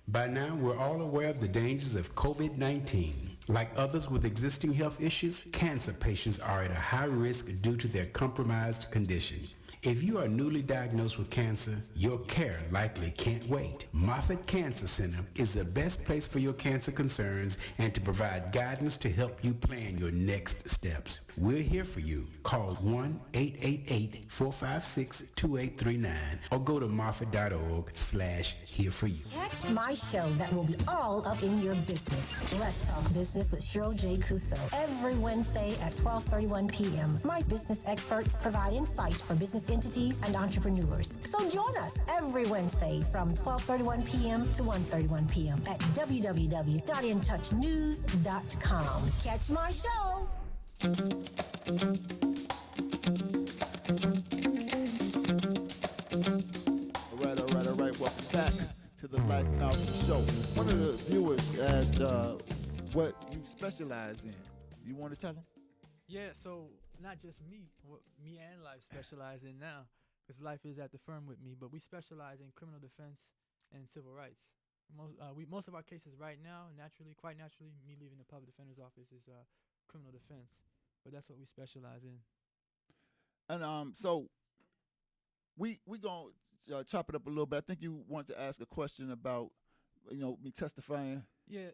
By now, we're all aware of the dangers of COVID-19. Like others with existing health issues, cancer patients are at a high risk due to their compromised condition. If you are newly diagnosed with cancer, your care likely can't wait. Moffitt Cancer Center is the best place for your cancer concerns and to provide guidance to help you plan your next steps. We're here for you. Call 1-888-456-2839 or go to moffitt.org/here for you. Catch my show that will be all up in your business. Let's Talk Business with Cheryl J. Kuso. Every Wednesday at 12:31 p.m. My business experts provide insight for business entities and entrepreneurs. So join us every Wednesday from 12:31 p.m. to 1:31 p.m. at www.intouchnews.com. Catch my show. All right. Welcome back to the Life Now Show. One of the viewers asked what you specialize in. You want to tell them? Yeah, so not just me, what me and Life specialize in now, because Life is at the firm with me, but we specialize in criminal defense and civil rights. Most of our cases right now, quite naturally, me leaving the public defender's office is criminal defense, but that's what we specialize in. And so we gonna chop it up a little bit. I think you want to ask a question about, me testifying. Yeah,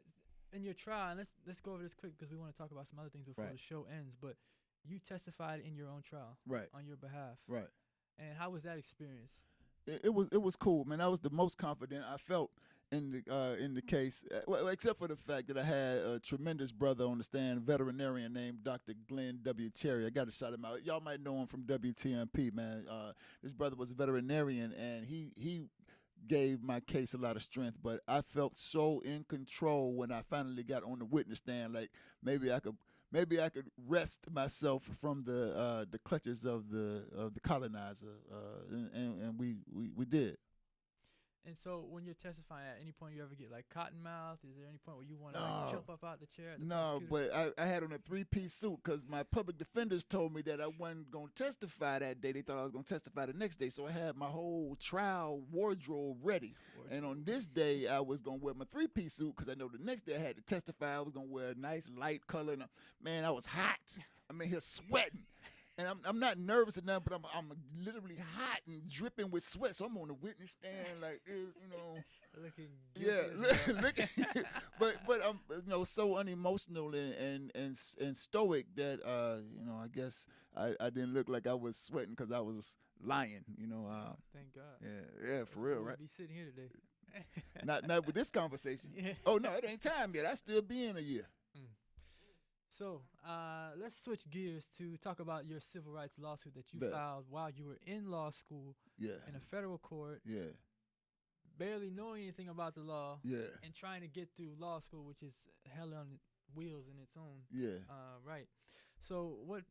in your trial, and let's go over this quick because we want to talk about some other things before the show ends. But you testified in your own trial, right, on your behalf, right. And how was that experience? It was cool, man. I was the most confident I felt in the case, well, except for the fact that I had a tremendous brother on the stand, veterinarian named Dr. Glenn W. Cherry. I got to shout him out. Y'all might know him from WTMP, man. This brother was a veterinarian, and he gave my case a lot of strength. But I felt so in control when I finally got on the witness stand, like maybe I could wrest myself from the clutches of the colonizer, and we did. And so when you're testifying, at any point you ever get like cotton mouth? Is there any point where you want to jump up out the chair? No, but I had on a 3-piece suit because my public defenders told me that I wasn't going to testify that day. They thought I was going to testify the next day. So I had my whole trial wardrobe ready. And on this day, I was going to wear my 3-piece suit because I know the next day I had to testify. I was going to wear a nice light color. And man, I was hot. I'm in here sweating. And I'm not nervous or nothing, but I'm literally hot and dripping with sweat. So I'm on the witness stand like this, looking looking. but I'm so unemotional and stoic that I guess I didn't look like I was sweating because I was lying. Thank God. Yeah, for real, right? Be sitting here today. not with this conversation. Yeah. Oh no, it ain't time yet. I still be in a year. So let's switch gears to talk about your civil rights lawsuit that you filed while you were in law school in a federal court. Yeah. Barely knowing anything about the law. Yeah. And trying to get through law school, which is hell on wheels in its own. Yeah. Right. So what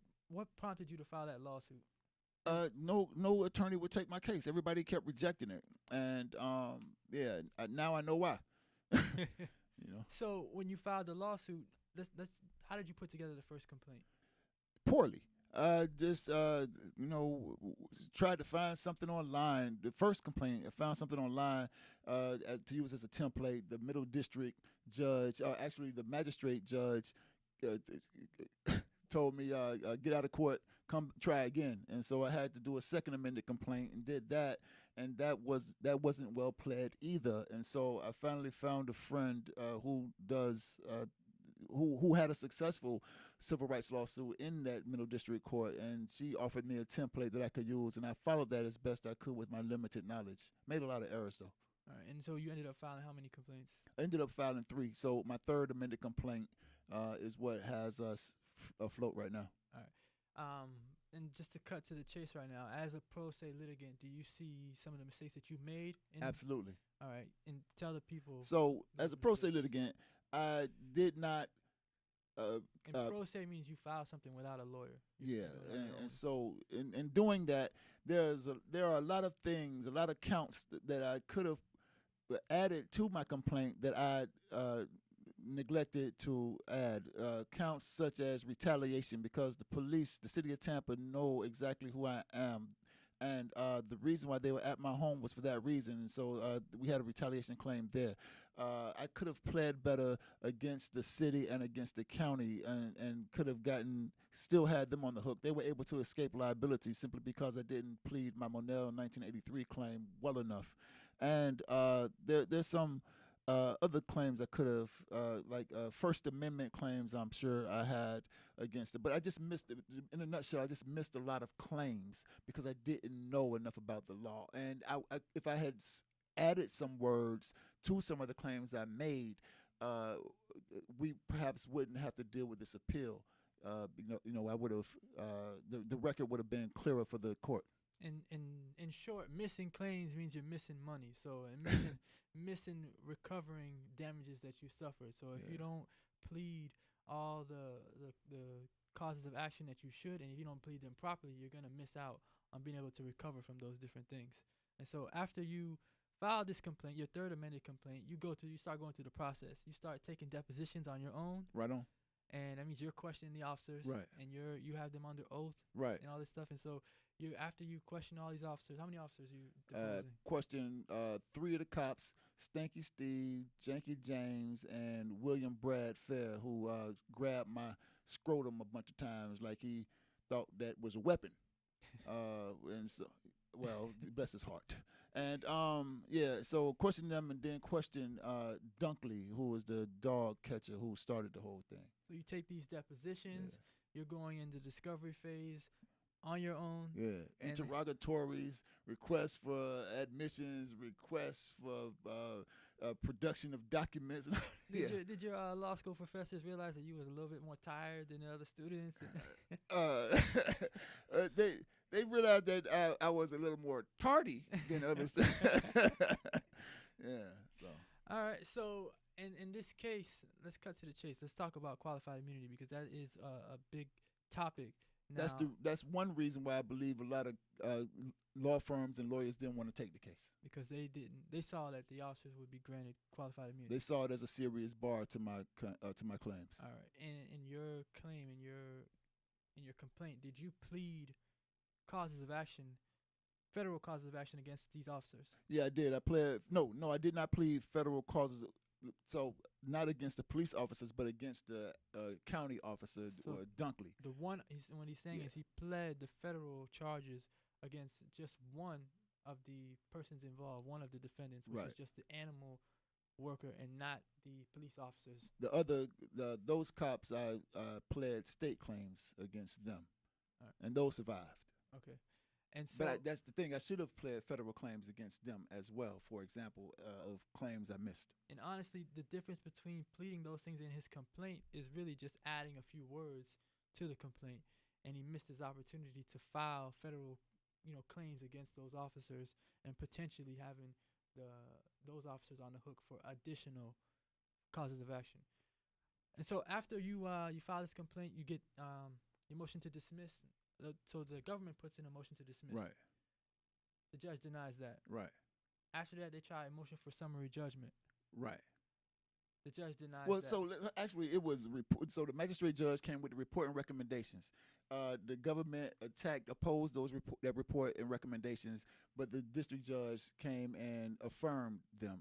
prompted you to file that lawsuit? No attorney would take my case. Everybody kept rejecting it. And now I know why. So when you filed the lawsuit, how did you put together the first complaint? Poorly. Just tried to find something online. The first complaint, I found something online to use as a template. The middle district judge, actually the magistrate judge, told me get out of court, come try again. And so I had to do a second amended complaint and did that. And that wasn't well pled either. And so I finally found a friend who had a successful civil rights lawsuit in that middle district court, and she offered me a template that I could use, and I followed that as best I could with my limited knowledge. Made a lot of errors though. All right, and so you ended up filing how many complaints? I ended up filing 3. So my third amended complaint is what has us afloat right now. All right. And just to cut to the chase right now, as a pro se litigant, do you see some of the mistakes that you made? Absolutely. All right, and tell the people. So as a pro se litigant, I did not. Pro se means you file something without a lawyer. And so in doing that, there are a lot of things, a lot of counts that I could have added to my complaint that I neglected to add. Counts such as retaliation, because the police, the city of Tampa, know exactly who I am. And the reason why they were at my home was for that reason. And so we had a retaliation claim there. I could have pled better against the city and against the county, and could have still had them on the hook. They were able to escape liability simply because I didn't plead my Monell 1983 claim well enough. And there's some other claims I could have, like First Amendment claims I'm sure I had against it. But I just missed it. In a nutshell, I just missed a lot of claims because I didn't know enough about the law. And if I had added some words to some of the claims I made, we perhaps wouldn't have to deal with this appeal. I would have, the record would have been clearer for the court. In short, missing claims means you're missing money. So and missing recovering damages that you suffered. So if you don't plead all the causes of action that you should, and if you don't plead them properly, you're gonna miss out on being able to recover from those different things. And so after you file this complaint, your third amended complaint, you start going through the process. You start taking depositions on your own. Right on. And that means you're questioning the officers, right? And you have them under oath, right? And all this stuff. And so after you question all these officers, how many officers you deposing? Question 3 of the cops: Stanky Steve, Janky James, and William Brad Fair, who grabbed my scrotum a bunch of times like he thought that was a weapon. And so, well, bless his heart. And so question them, and then question Dunkley, who was the dog catcher who started the whole thing. So you take these depositions, you're going into discovery phase on your own. Yeah, interrogatories, requests for admissions, requests for production of documents. Did your law school professors realize that you was a little bit more tired than the other students? They realized that I was a little more tardy than others. Yeah. So. All right. So in this case, let's cut to the chase. Let's talk about qualified immunity, because that is a big topic. Now, that's one reason why I believe a lot of law firms and lawyers didn't want to take the case, because they saw that the officers would be granted qualified immunity. They saw it as a serious bar to my claims. All right. And in your claim, in your complaint, did you plead causes of action, federal causes of action against these officers? Yeah, I did. No, I did not plead federal causes. So not against the police officers, but against the county officer, Dunkley. The one what he's saying is he pled the federal charges against just one of the persons involved, one of the defendants, which is just the animal worker and not the police officers. Those cops, I pled state claims against them, and those survived. Okay. And so, but that's the thing. I should have pled federal claims against them as well, for example, of claims I missed. And honestly, the difference between pleading those things in his complaint is really just adding a few words to the complaint, and he missed his opportunity to file federal, claims against those officers and potentially having those officers on the hook for additional causes of action. And so after you file this complaint, you get your motion to dismiss. So the government puts in a motion to dismiss. Right. The judge denies that. Right. After that, they try a motion for summary judgment. Right. The judge denies that. So actually, it was so the magistrate judge came with the report and recommendations. The government opposed that report and recommendations, but the district judge came and affirmed them.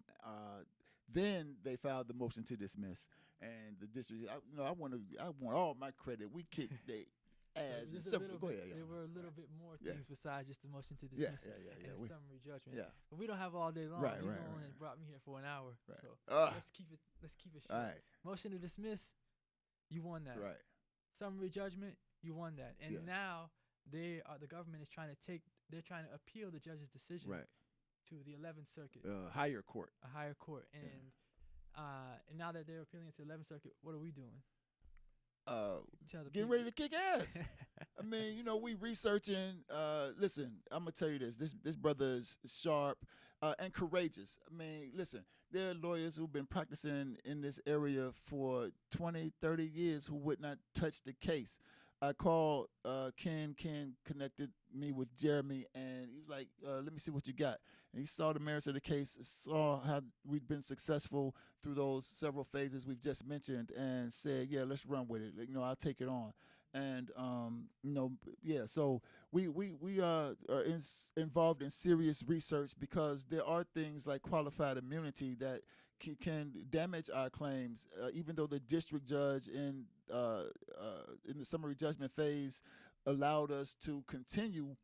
Then they filed the motion to dismiss, and the district. I want all my credit. We kicked go ahead. There were a little bit more things besides just the motion to dismiss and the summary judgment. Yeah. But we don't have all day long. Right. Only brought me here for an hour. Right. So let's keep it short. All right. Motion to dismiss, you won that. Right. Summary judgment, you won that. And now the government is trying to appeal the judge's decision to the 11th Circuit. Higher court. A higher court. And now that they're appealing it to the 11th Circuit, what are we doing? Getting ready to kick ass. I mean, we researching. Listen, I'm gonna tell you this. This brother is sharp and courageous. I mean, listen, there are lawyers who've been practicing in this area for 20, 30 years who would not touch the case. I called Ken. Ken connected me with Jeremy, and he was like, let me see what you got. And he saw the merits of the case, saw how we'd been successful through those several phases we've just mentioned, and said, yeah, let's run with it. I'll take it on. And yeah. So we are involved in serious research because there are things like qualified immunity that can damage our claims, even though the district judge in the summary judgment phase allowed us to continue.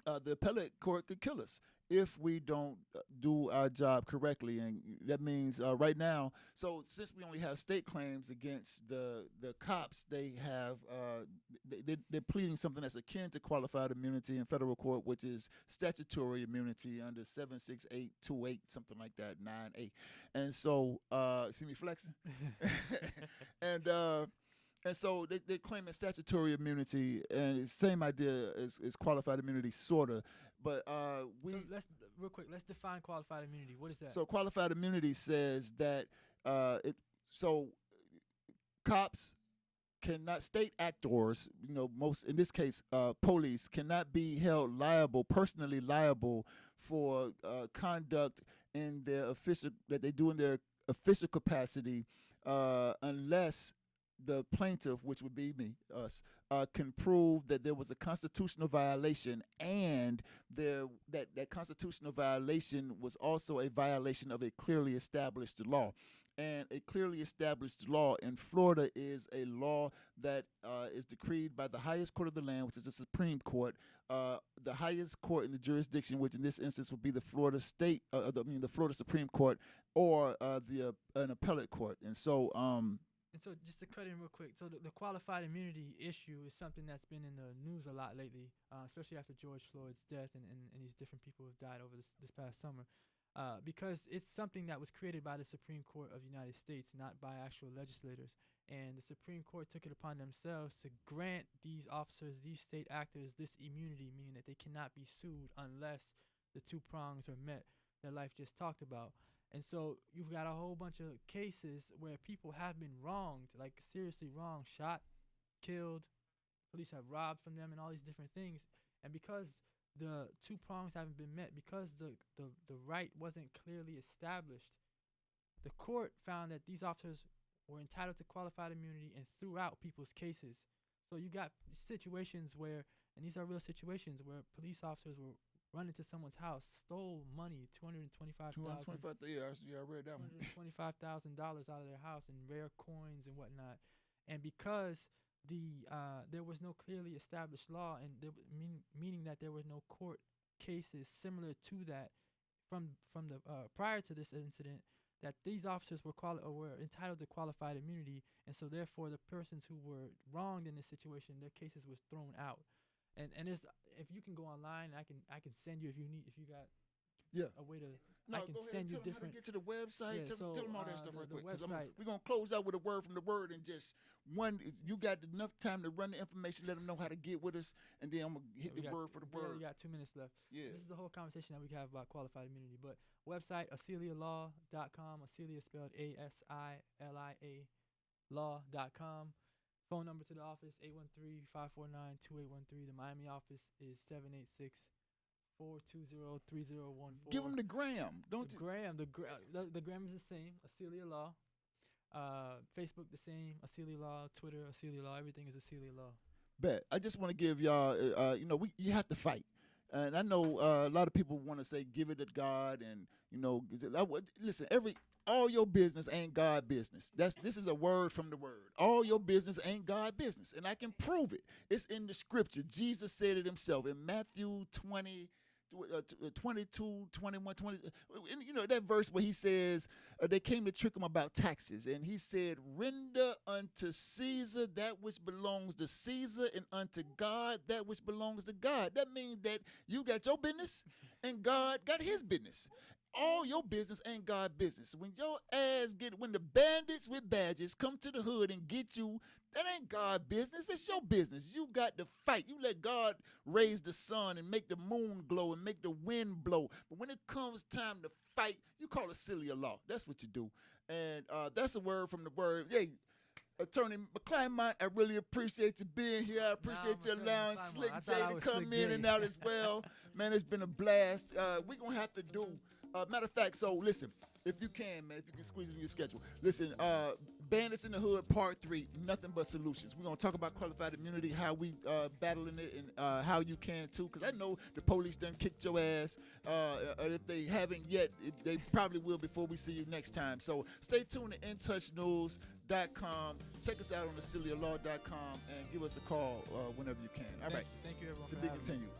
The appellate court could kill us if we don't do our job correctly, and that means right now. So since we only have state claims against the cops, they have they're pleading something that's akin to qualified immunity in federal court, which is statutory immunity under 76828, something like that, 9A. And so see me flexing, and so they're claiming statutory immunity, and it's the same idea as qualified immunity, sort of. But So let's define qualified immunity. What is that? So qualified immunity says that cops cannot, state actors, most in this case, police cannot be held personally liable for conduct in their that they do in their official capacity, unless the plaintiff, which would be us, can prove that there was a constitutional violation, and that constitutional violation was also a violation of a clearly established law. And a clearly established law in Florida is a law that is decreed by the highest court of the land, which is the Supreme Court, the highest court in the jurisdiction, which in this instance would be the Florida the Florida Supreme Court, or an appellate court. And so. And so, just to cut in real quick, so the qualified immunity issue is something that's been in the news a lot lately, especially after George Floyd's death and these different people who have died over this past summer, because it's something that was created by the Supreme Court of the United States, not by actual legislators. And the Supreme Court took it upon themselves to grant these officers, these state actors, this immunity, meaning that they cannot be sued unless the two prongs are met that Life just talked about. And so you've got a whole bunch of cases where people have been wronged, like seriously wronged, shot, killed, police have robbed from them, and all these different things. And because the two prongs haven't been met, because the right wasn't clearly established, the court found that these officers were entitled to qualified immunity and threw out people's cases. So you got situations where, and these are real situations, where police officers were run into someone's house, stole money, $225,000. Yeah, I read that one. $225,000 out of their house in rare coins and whatnot. And because there was no clearly established law, and meaning that there were no court cases similar to that from the prior to this incident, that these officers were entitled to qualified immunity, and so therefore the persons who were wronged in this situation, their cases was thrown out. And there's, if you can go online, I can send you if you got a way to. No, I can go ahead send and you tell them how to different. get to the website. Yeah, tell them all that stuff real quick. Website. We're gonna close out with a word from the word, and just you got enough time to run the information, let them know how to get with us, and then I'm gonna hit the word for the word. We got 2 minutes left. Yeah. This is the whole conversation that we have about qualified immunity. But website AsiliaLaw.com. Assilia spelled ASILIA law.com. Phone number to the office, 813-549-2813. The Miami office is 786-420-3014. Give them the gram. The gram is the same, Assilia Law. Facebook the same, Assilia Law. Twitter, Assilia Law. Everything is Assilia Law. Bet. I just want to give y'all, you have to fight. And I know a lot of people want to say, give it to God. And, listen, all your business ain't God business. This is a word from the word. All your business ain't God business. And I can prove it. It's in the scripture. Jesus said it himself in Matthew 22, 21, 20. That verse where he says they came to trick him about taxes. And he said, render unto Caesar that which belongs to Caesar, and unto God that which belongs to God. That means that you got your business and God got his business. All your business ain't God business. When when the bandits with badges come to the hood and get you, that ain't God business. That's your business. You got to fight. You let God raise the sun and make the moon glow and make the wind blow. But when it comes time to fight, you call it Assilia Law. That's what you do. And that's a word from the word. Hey, Attorney McLymont, I really appreciate you being here. I appreciate you allowing Slick J to come in and out as well. Man, it's been a blast. We're going to have to do, matter of fact, so listen, if you can, man, if you can squeeze it in your schedule. Listen, Bandits in the Hood, Part 3, Nothing But Solutions. We're going to talk about qualified immunity, how we battling it, and how you can too. Because I know the police done kicked your ass. If they haven't yet, they probably will before we see you next time. So stay tuned to InTouchNews.com. Check us out on thecilialaw.com and give us a call whenever you can. All right. Thank you, everyone. To be continued.